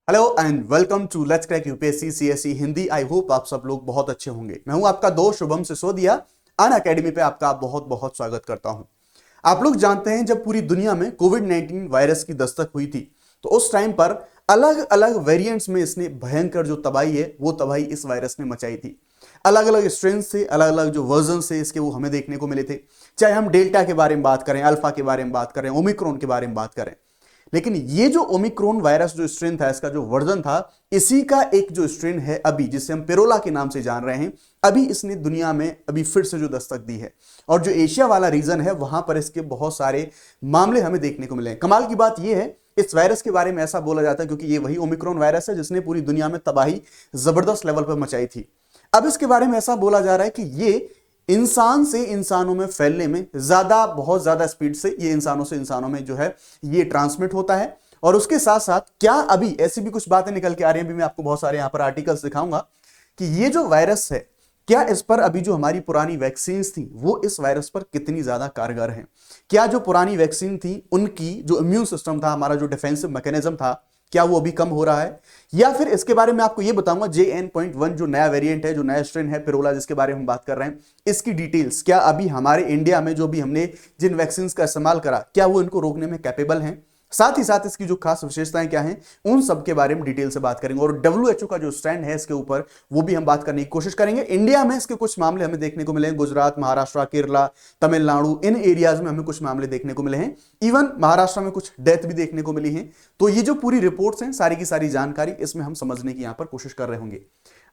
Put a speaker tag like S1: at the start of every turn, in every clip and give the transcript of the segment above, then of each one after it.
S1: Hello and welcome to let's crack UPSC CSE Hindi. I hope आप सब लोग बहुत अच्छे होंगे। मैं हूं आपका दोस्त शुभम सिसोदिया। अन अकेडमी पे आपका बहुत बहुत स्वागत करता हूं। आप लोग जानते हैं जब पूरी दुनिया में कोविड-19 वायरस की दस्तक हुई थी तो उस टाइम पर अलग अलग वेरिएंट्स में इसने भयंकर जो तबाही है वो तबाही इस वायरस ने मचाई थी। अलग अलग स्ट्रेन से अलग अलग जो वर्जन से इसके वो हमें देखने को मिले थे। चाहे हम डेल्टा के बारे में बात करें, अल्फा के बारे में बात करें, ओमिक्रॉन के बारे में बात करें, लेकिन ये जो ओमिक्रॉन वायरस जो स्ट्रेन था, इसका जो वर्जन था, इसी का एक जो स्ट्रेन है अभी जिसे हम पेरोला के नाम से जान रहे हैं, अभी इसने दुनिया में अभी फिर से जो दस्तक दी है। और जो एशिया वाला रीजन है वहां पर इसके बहुत सारे मामले हमें देखने को मिले हैं। कमाल की बात यह है, इस वायरस के बारे में ऐसा बोला जाता है क्योंकि ये वही ओमिक्रॉन वायरस है जिसने पूरी दुनिया में तबाही जबरदस्त लेवल पर मचाई थी। अब इसके बारे में ऐसा बोला जा रहा है कि ये इंसान से इंसानों में फैलने में बहुत ज्यादा स्पीड से ये इंसानों से इंसानों में जो है ये ट्रांसमिट होता है। और उसके साथ साथ क्या अभी ऐसी भी कुछ बातें निकल के आ रही हैं, भी मैं आपको बहुत सारे यहां पर आर्टिकल्स दिखाऊंगा कि ये जो वायरस है, क्या इस पर अभी जो हमारी पुरानी वैक्सीन थी वो इस वायरस पर कितनी ज्यादा कारगर है। क्या जो पुरानी वैक्सीन थी उनकी जो इम्यून सिस्टम था, हमारा जो डिफेंसिव मैकेनिज्म था, क्या वो अभी कम हो रहा है, या फिर इसके बारे में आपको ये बताऊंगा JN.1 जो नया वेरिएंट है, जो नया स्ट्रेन है पेरोला जिसके बारे में हम बात कर रहे हैं, इसकी डिटेल्स क्या अभी हमारे इंडिया में जो भी हमने जिन वैक्सीन का इस्तेमाल करा क्या वो इनको रोकने में कैपेबल हैं। साथ ही साथ इसकी जो खास विशेषताएं क्या हैं उन सब के बारे में डिटेल से बात करेंगे। और WHO का जो स्टैंड है इसके ऊपर वो भी हम बात करने की कोशिश करेंगे। इंडिया में इसके कुछ मामले हमें देखने को मिले हैं, गुजरात, महाराष्ट्र, केरला, तमिलनाडु, इन एरियाज में हमें कुछ मामले देखने को मिले हैं। इवन महाराष्ट्र में कुछ डेथ भी देखने को मिली है। तो ये जो पूरी रिपोर्ट्स हैं, सारी की सारी जानकारी इसमें हम समझने की यहां पर कोशिश कर रहे होंगे।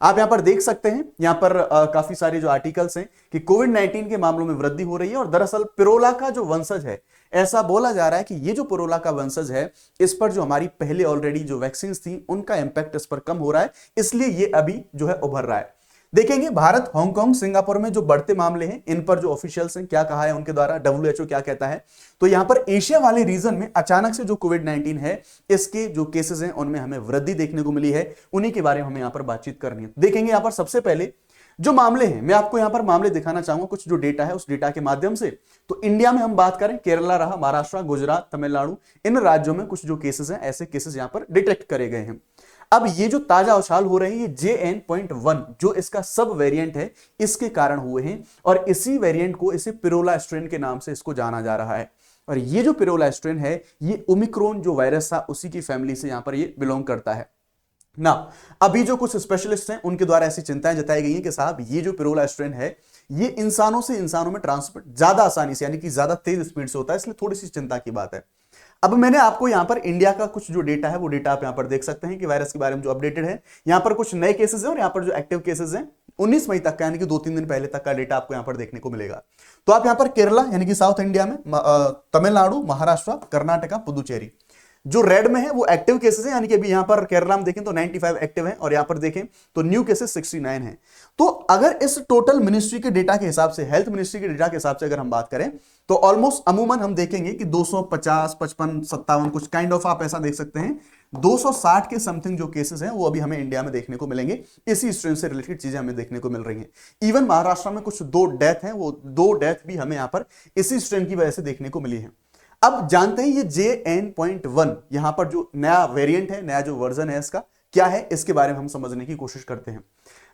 S1: आप यहां पर देख सकते हैं, यहां पर काफी सारे जो आर्टिकल्स हैं कि कोविड-19 के मामलों में वृद्धि हो रही है। और दरअसल पिरोला का जो वंशज है, ऐसा बोला जा रहा है कि ये जो पिरोला का वंशज है इस पर जो हमारी पहले ऑलरेडी जो वैक्सीन थी उनका इंपैक्ट इस पर कम हो रहा है, इसलिए ये अभी जो है उभर रहा है। देखेंगे भारत, हांगकांग, सिंगापुर में जो बढ़ते मामले हैं इन पर जो ऑफिशियल्स हैं क्या कहा है उनके द्वारा, WHO क्या कहता है। तो यहां पर एशिया वाले रीजन में अचानक से जो कोविड-19 है इसके जो केसेस हैं उनमें हमें वृद्धि देखने को मिली है, उन्हीं के बारे में हमें यहां पर बातचीत करनी है। देखेंगे यहां पर सबसे पहले जो मामले हैं, मैं आपको यहां पर मामले दिखाना चाहूंगा, कुछ जो डेटा है उस डेटा के माध्यम से। तो इंडिया में हम बात करें, केरला रहा, महाराष्ट्र, गुजरात, तमिलनाडु, इन राज्यों में कुछ जो केसेस हैं, ऐसे केसेस यहां पर डिटेक्ट करे गए हैं। अब ये जो ताजा उछाल हो रहे हैं ये JN.1 जो इसका सब वेरिएंट है इसके कारण हुए हैं। और इसी वेरिएंट को, इसे पिरोला स्ट्रेन के नाम से इसको जाना जा रहा है। और ये जो पिरोला स्ट्रेन है ये ओमिक्रॉन जो वायरस था उसी की फैमिली से यहां पर ये बिलोंग करता है ना। अभी जो कुछ स्पेशलिस्ट हैं उनके द्वारा ऐसी चिंताएं जताई गई हैं कि साहब ये जो पिरोला स्ट्रेन है ये इंसानों से इंसानों में ट्रांसमिट ज्यादा आसानी से यानी कि ज्यादा तेज स्पीड से होता है, इसलिए थोड़ी सी चिंता की बात है। अब मैंने आपको यहां पर इंडिया का कुछ जो डेटा है वो डेटा आप यहां पर देख सकते हैं कि वायरस के बारे में जो अपडेटेड है, यहां पर कुछ नए केसेस हैं और यहां पर जो एक्टिव केसेस हैं 19 मई तक का यानी कि 2-3 दिन पहले तक का डेटा आपको यहां पर देखने को मिलेगा। तो आप यहां पर केरला यानी कि साउथ इंडिया में, तमिलनाडु, महाराष्ट्र, कर्नाटका, पुदुचेरी जो रेड में है वो एक्टिव केसेस है, यानी कि अभी यहां पर केरला में देखें तो 95 एक्टिव है और यहां पर देखें तो न्यू केसेस 69 है। तो अगर इस टोटल मिनिस्ट्री के डेटा के हिसाब से, हेल्थ मिनिस्ट्री के डेटा के हिसाब से अगर हम बात करें तो ऑलमोस्ट अमूमन हम देखेंगे कि 250, 55, 57 कुछ काइंड ऑफ आप ऐसा देख सकते हैं 260 के समथिंग जो केसेस हैं वो अभी हमें इंडिया में देखने को मिलेंगे। इसी स्ट्रेन से रिलेटेड चीजें हमें देखने को मिल रही हैं। इवन महाराष्ट्र में कुछ 2 डेथ हैं, वो 2 डेथ भी हमें यहां पर इसी स्ट्रेन की वजह से देखने को मिली है। अब जानते हैं ये JN.1 यहां पर जो नया वेरिएंट है, नया जो वर्जन है इसका क्या है, इसके बारे में हम समझने की कोशिश करते हैं।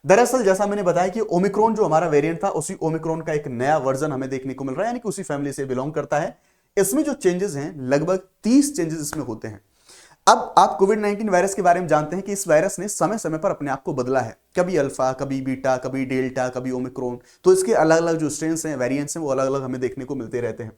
S1: दरअसल जैसा मैंने बताया कि ओमिक्रॉन जो हमारा वेरिएंट था उसी ओमिक्रॉन का एक नया वर्जन हमें देखने को मिल रहा है, यानी कि उसी फैमिली से बिलोंग करता है। इसमें जो चेंजेस हैं लगभग 30 चेंजेस इसमें होते हैं। अब आप कोविड-19 वायरस के बारे में जानते हैं कि इस वायरस ने समय समय पर अपने आप को बदला है, कभी अल्फा, कभी बीटा, कभी डेल्टा, कभी ओमिक्रॉन। तो इसके अलग अलग जो स्ट्रेन्स हैं, वेरिएंट्स हैं, वो अलग अलग हमें देखने को मिलते रहते हैं।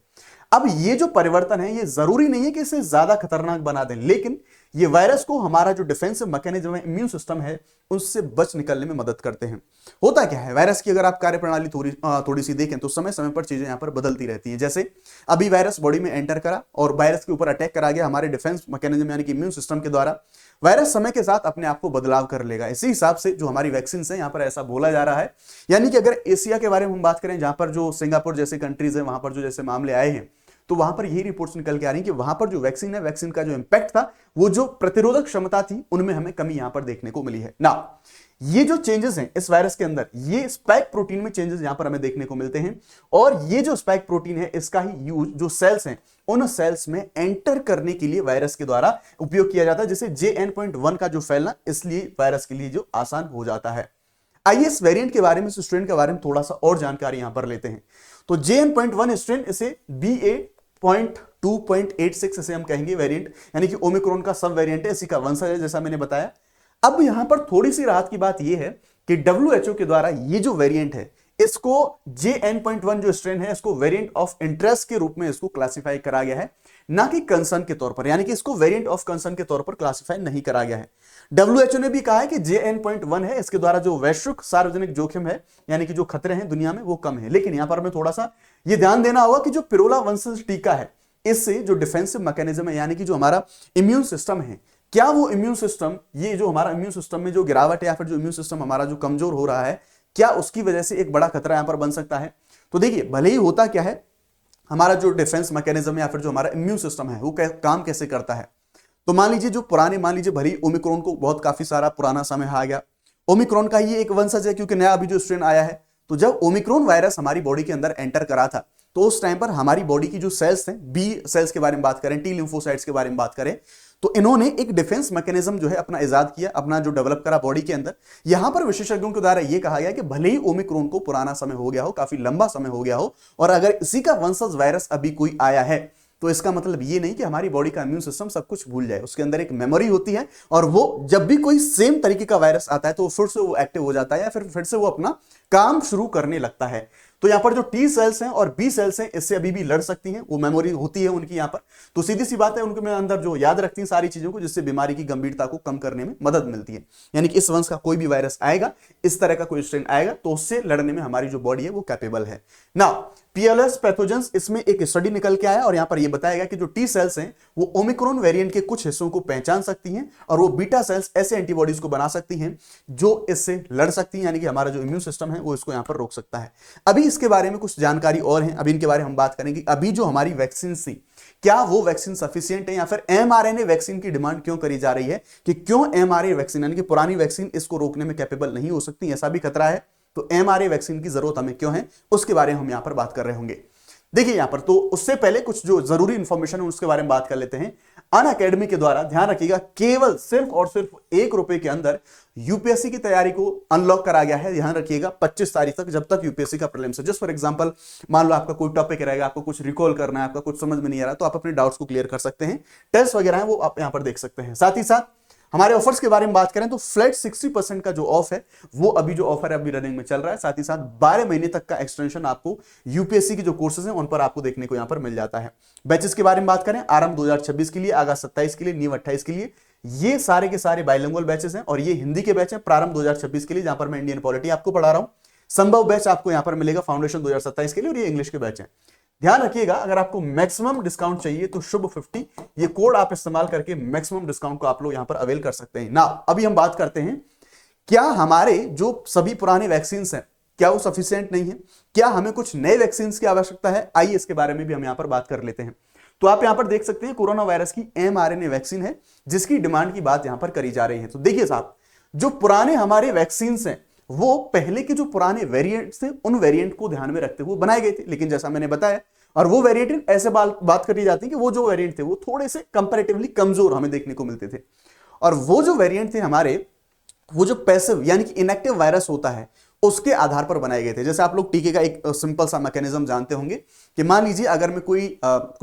S1: अब ये जो परिवर्तन है ये जरूरी नहीं है कि इसे ज्यादा खतरनाक बना दें, लेकिन ये वायरस को हमारा जो डिफेंसिव मैकेनिज्म है, इम्यून सिस्टम है, उससे बच निकलने में मदद करते हैं। होता क्या है, वायरस की अगर आप कार्यप्रणाली थोड़ी सी देखें तो समय समय पर चीजें यहां पर बदलती रहती हैं। जैसे अभी वायरस बॉडी में एंटर करा और वायरस के ऊपर अटैक करा गया, हमारे डिफेंस मैकेनिज्म यानी कि इम्यून सिस्टम के द्वारा वायरस समय के साथ अपने आप को बदलाव कर लेगा। इसी हिसाब से जो हमारी वैक्सीन है यहां पर ऐसा बोला जा रहा है। यानी कि अगर एशिया के बारे में हम बात करें, जहां पर जो सिंगापुर जैसे कंट्रीज है वहां पर जो जैसे मामले आए हैं, तो वहां पर यही रिपोर्ट्स निकल के आ रही हैं कि वहां पर जो वैक्सीन है, वैक्सीन का जो इंपैक्ट था, वो जो प्रतिरोधक क्षमता थी, उनमें हमें कमी यहां पर देखने को मिली है ना। ये जो चेंजेस हैं इस वायरस के अंदर, ये स्पाइक प्रोटीन में चेंजेस यहां पर हमें देखने को मिलते हैं, और ये जो स्पाइक प्रोटीन है इसका ही यूज जो सेल्स हैं उन सेल्स में एंटर करने के लिए वायरस के द्वारा उपयोग किया जाता है, जिससे JN.1 का जो फैलना इसलिए वायरस के लिए जो आसान हो जाता है। आइए इस वेरिएंट के बारे में, स्ट्रेन के बारे में थोड़ा सा और जानकारी यहां पर लेते हैं। तो JN.1 स्ट्रेन, इसे BA.2.86 इसे हम कहेंगे वेरिएंट, यानी कि ओमिक्रॉन का सब वेरिएंट है, इसी का वंशज है जैसा मैंने बताया। अब यहां पर थोड़ी सी राहत की बात यह है कि WHO के द्वारा ये जो वेरिएंट है इसको JN.1 जो स्ट्रेन है इसको वेरिएंट ऑफ इंटरेस्ट के रूप में इसको क्लासिफाई करा गया है, ना कि कंसर्न के तौर पर, यानी कि इसको वेरिएंट ऑफ कंसर्न के तौर पर क्लासिफाई नहीं करा गया है। WHO ने भी कहा है कि JN.1 है, इसके द्वारा जो वैश्विक सार्वजनिक जोखिम है, यानी कि जो खतरे हैं दुनिया में, वो कम है। लेकिन यहां पर हमें थोड़ा सा यह ध्यान देना होगा कि जो पिरोला वंशज टीका है, इससे जो डिफेंसिव मैकेनिज्म है, यानी कि जो हमारा इम्यून सिस्टम है, क्या वो इम्यून सिस्टम, ये जो हमारा इम्यून सिस्टम में जो गिरावट है या फिर जो इम्यून सिस्टम हमारा जो कमजोर हो रहा है, क्या उसकी वजह से एक बड़ा खतरा यहां पर बन सकता है? तो देखिए, भले ही होता क्या है, हमारा जो डिफेंस मैकेनिज्म या फिर जो हमारा इम्यून सिस्टम है वो काम कैसे करता है। तो मान लीजिए जो पुराने, मान लीजिए भले ही ओमिक्रॉन को बहुत काफी सारा पुराना समय आ गया, ओमिक्रॉन का ही एक वंशज है क्योंकि नया अभी जो स्ट्रेन आया है। तो जब ओमिक्रॉन वायरस हमारी बॉडी के अंदर एंटर करा था, तो उस टाइम पर हमारी बॉडी की जो सेल्स थे, बी सेल्स के बारे में बात करें, टी लिम्फोसाइट्स के बारे में बात करें, तो इन्होंने एक डिफेंस मैकेनिज्म जो है अपना इजाद किया, अपना जो डेवलप करा बॉडी के अंदर। यहां पर विशेषज्ञों के द्वारा यह कहा गया कि भले ही ओमिक्रॉन को पुराना समय हो गया हो, काफी लंबा समय हो गया हो, और अगर इसी का वंशज वायरस अभी कोई आया है, तो इसका मतलब ये नहीं कि हमारी बॉडी का इम्यून सिस्टम सब कुछ भूल जाए। उसके अंदर एक मेमोरी होती है, और वो जब भी कोई सेम तरीके का वायरस आता है तो फिर से वो एक्टिव हो जाता है, या फिर से वो अपना काम शुरू करने लगता है। तो यहां पर जो टी सेल्स हैं और बी सेल्स हैं, इससे अभी भी लड़ सकती हैं, वो मेमोरी होती है उनकी यहां पर। तो सीधी सी बात है, उनके में अंदर जो याद रखती हैं सारी चीजों को, जिससे बीमारी की गंभीरता को कम करने में मदद मिलती है। यानी कि इस वंश का कोई भी वायरस आएगा, इस तरह का कोई स्ट्रेन आएगा, तो उससे लड़ने में हमारी जो बॉडी है वो कैपेबल है ना। PLS पैथोजेंस, इसमें एक स्टडी निकल के आया और यहां पर यह बताया गया कि जो टी सेल्स हैं वो ओमिक्रॉन वेरिएंट के कुछ हिस्सों को पहचान सकती हैं, और वो बीटा सेल्स ऐसे एंटीबॉडीज को बना सकती हैं जो इससे लड़ सकती हैं, यानी कि हमारा जो इम्यून सिस्टम है वो इसको यहां पर रोक सकता है। अभी इसके बारे में कुछ जानकारी और है, अभी इनके बारे में हम बात करेंगे। अभी जो हमारी वैक्सीन थी, क्या वो वैक्सीन सफिशिएंट है, या फिर mRNA वैक्सीन की डिमांड क्यों करी जा रही है कि क्यों mRNA वैक्सीन, यानी कि पुरानी वैक्सीन, इसको रोकने में कैपेबल नहीं हो सकती, ऐसा भी खतरा है। तो mRNA वैक्सीन की जरूरत हमें क्यों है, उसके बारे में हम यहां पर बात कर रहे होंगे। देखिए यहां पर, तो उससे पहले कुछ जो जरूरी इंफॉर्मेशन है उसके बारे में बात कर लेते हैं। अनअकैडमी के द्वारा, ध्यान रखिएगा, केवल सिर्फ और सिर्फ ₹1 के अंदर यूपीएससी की तैयारी को अनलॉक करा गया है। ध्यान रखिएगा 25 तारीख तक, जब तक यूपीएससी का प्रीलिम्स है। जस्ट फॉर एग्जांपल, मान लो आपका कोई टॉपिक रहेगा, आपको कुछ रिकॉल करना है, आपका कुछ समझ में नहीं आ रहा, तो आप अपने डाउट्स को क्लियर कर सकते हैं। टेस्ट वगैरह है वो आप यहां पर देख सकते हैं। साथ ही साथ हमारे ऑफर्स के बारे में बात करें तो फ्लैट 60% का जो ऑफ है, वो अभी जो ऑफर है अभी रनिंग में चल रहा है। साथ ही साथ 12 महीने तक का एक्सटेंशन आपको यूपीएससी के जो कोर्सेज हैं उन पर आपको देखने को यहां पर मिल जाता है। बैचेस के बारे में बात करें, आरंभ 2026 के लिए, आगाज 27 के लिए, नींव 28 के लिए, ये सारे के सारे बाइलिंगुअल बैचेस हैं, और ये हिंदी के बैच हैं प्रारंभ 2026 के लिए, जहां पर मैं इंडियन पॉलिटी आपको पढ़ा रहा हूं। संभव बैच आपको यहां पर मिलेगा फाउंडेशन 2027 के लिए, और ये इंग्लिश के बैच हैं। ध्यान रखिएगा, अगर आपको मैक्सिमम डिस्काउंट चाहिए तो शुभ 50 ये कोड आप इस्तेमाल करके मैक्सिमम डिस्काउंट को आप लोग यहां पर अवेल कर सकते हैं ना। अभी हम बात करते हैं, क्या हमारे जो सभी पुराने वैक्सीन हैं क्या वो सफिशिएंट नहीं है, क्या हमें कुछ नए वैक्सीन की आवश्यकता है? आइए इसके बारे में भी हम यहां पर बात कर लेते हैं। तो आप यहां पर देख सकते हैं कोरोना वायरस की mRNA वैक्सीन है, जिसकी डिमांड की बात यहां पर करी जा रही है। तो देखिए साहब, जो पुराने हमारे वैक्सीन हैं वो पहले के जो पुराने वेरिएंट थे उन वेरिएंट को ध्यान में रखते हुए बनाए गए थे, लेकिन जैसा मैंने बताया, और वो वेरिएंट ऐसे बात करी जाती है कि वो जो वेरिएंट थे वो थोड़े से कंपैरेटिवली कमजोर हमें देखने को मिलते थे, और वो जो वेरिएंट थे हमारे, वो जो पैसिव यानी कि इनएक्टिव वायरस होता है उसके आधार पर बनाए गए थे। जैसे आप लोग टीके का एक सिंपल सा मैकेनिज्म जानते होंगे कि मान लीजिए अगर मैं कोई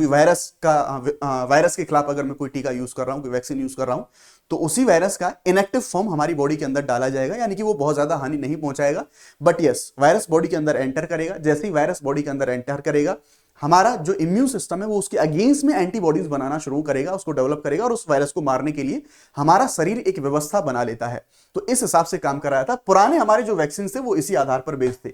S1: वायरस के खिलाफ अगर मैं कोई टीका यूज कर रहा हूं, कोई वैक्सीन यूज कर रहा हूं, तो उसी वायरस का इनएक्टिव फॉर्म हमारी बॉडी के अंदर डाला जाएगा, यानी कि वो बहुत ज्यादा हानि नहीं पहुंचाएगा, बट यस वायरस बॉडी के अंदर एंटर करेगा। जैसे ही वायरस बॉडी के अंदर एंटर करेगा, हमारा जो इम्यून सिस्टम है वो उसके अगेंस्ट में एंटीबॉडीज बनाना शुरू करेगा, उसको डेवलप करेगा, और उस वायरस को मारने के लिए हमारा शरीर एक व्यवस्था बना लेता है। तो इस हिसाब से काम कर रहा था। पुराने हमारे जो वैक्सीन थे वो इसी आधार पर बेस्ड थे।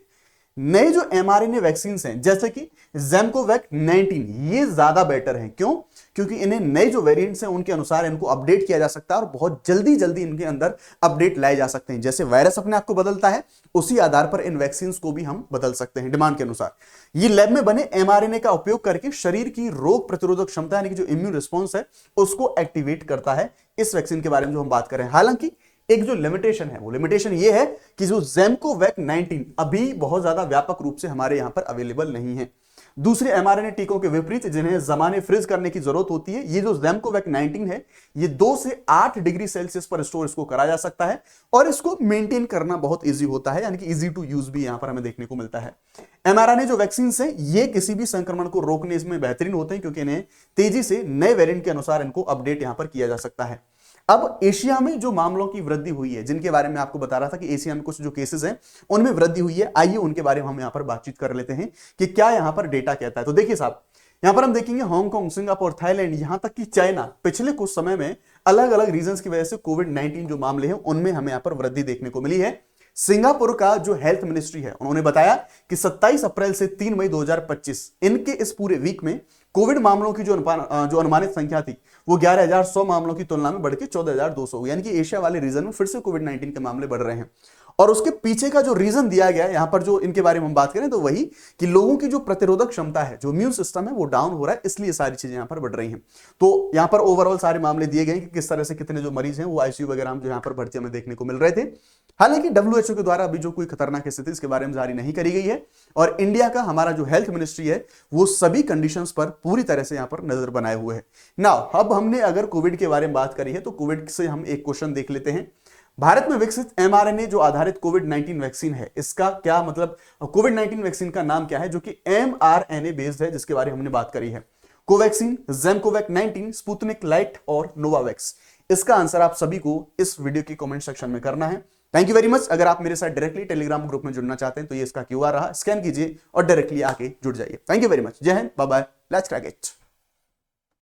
S1: नए जो mRNA वैक्सीन हैं जैसे कि ज़ैमकोवैक 19 ये ज्यादा बेटर हैं। क्यों? क्योंकि इन्हें नए जो वेरिएंट्स हैं उनके अनुसार इनको अपडेट किया जा सकता है और बहुत जल्दी जल्दी इनके अंदर अपडेट लाए जा सकते हैं। जैसे वायरस अपने आप को बदलता है उसी आधार पर इन वैक्सीन को भी हम बदल सकते हैं डिमांड के अनुसार। ये लैब में बने mRNA का उपयोग करके शरीर की रोग प्रतिरोधक क्षमता यानी कि जो इम्यून रिस्पॉन्स है उसको एक्टिवेट करता है। इस वैक्सीन के बारे में जो हम बात करें, हालांकि एक जो लिमिटेशन है वो लिमिटेशन ये है कि जो ज़ैमकोवैक 19 अभी बहुत ज्यादा व्यापक रूप से हमारे यहां पर अवेलेबल नहीं है। दूसरे mRNA टीकों के विपरीत जिन्हें जमाने फ्रीज करने की जरूरत होती है, ये जो ज़ैमकोवैक 19 है ये 2 से 8 डिग्री सेल्सियस पर स्टोर इसको करा जा सकता है और इसको मेंटेन करना बहुत इजी होता है, यानी कि इजी टू यूज भी यहां पर हमें देखने को मिलता है। mRNA जो वैक्सीन है ये किसी भी संक्रमण को रोकने इसमें बेहतरीन होते हैं क्योंकि इन्हें तेजी से नए वेरिएंट के अनुसार इनको अपडेट यहां पर किया जा सकता है। अब एशिया में जो मामलों की वृद्धि हुई है, जिनके बारे में आपको बता रहा था कि एशिया में कुछ जो केसेस हैं उनमें वृद्धि हुई है, आइए उनके बारे में हम यहां पर बातचीत कर लेते हैं कि क्या यहां पर डेटा कहता है। तो देखिए साहब, यहां पर हम देखेंगे हांगकांग, सिंगापुर, थाईलैंड, यहां तक कि चाइना, पिछले कुछ समय में अलग अलग रीजंस की वजह से कोविड-19 जो मामले हैं उनमें हमें यहां पर वृद्धि देखने को मिली है। सिंगापुर का जो हेल्थ मिनिस्ट्री है उन्होंने बताया कि 27 अप्रैल से 3 मई 2025 इनके इस पूरे वीक में कोविड मामलों की जो अनुमानित संख्या थी वो 11,100 मामलों की तुलना में बढ़ के 14,200 हुई, यानी कि एशिया वाले रीजन में फिर से कोविड-19 के मामले बढ़ रहे हैं। और उसके पीछे का जो रीजन दिया गया है यहां पर जो इनके बारे में हम बात करें तो वही कि लोगों की जो प्रतिरोधक क्षमता है, जो इम्यून सिस्टम है वो डाउन हो रहा है, इसलिए सारी चीजें यहां पर बढ़ रही हैं। तो यहां पर ओवरऑल सारे मामले दिए गए कि किस तरह से कितने जो मरीज हैं वो आईसीयू वगैरह जो यहां पर भर्ती हमें देखने को मिल रहे थे। हालांकि डब्ल्यूएचओ के द्वारा अभी जो कोई खतरनाक स्थिति इसके बारे में जारी नहीं करी गई है और इंडिया का हमारा जो हेल्थ मिनिस्ट्री है वो सभी कंडीशंस पर पूरी तरह से यहां पर नजर बनाए हुए है। नाउ अब हमने अगर कोविड के बारे में बात करी है तो कोविड से हम एक क्वेश्चन देख लेते हैं। भारत में विकसित mRNA जो आधारित कोविड-19 वैक्सीन है इसका क्या मतलब, कोविड-19 वैक्सीन का नाम क्या है जो कि mRNA बेस्ड है, जिसके बारे में हमने बात करी है। कोवैक्सीन, ज़ैमकोवैक 19, स्पुतनिक लाइट और नोवावैक्स। इसका आंसर आप सभी को इस वीडियो की कमेंट सेक्शन में करना है। Thank you very much. अगर आप मेरे साथ डायरेक्टली टेलीग्राम ग्रुप में जुड़ना चाहते हैं तो ये इसका क्यूआर रहा, स्कैन कीजिए और डायरेक्टली आके जुड़ जाइए। Thank you very much. Jai Hind, bye bye, let's crack it.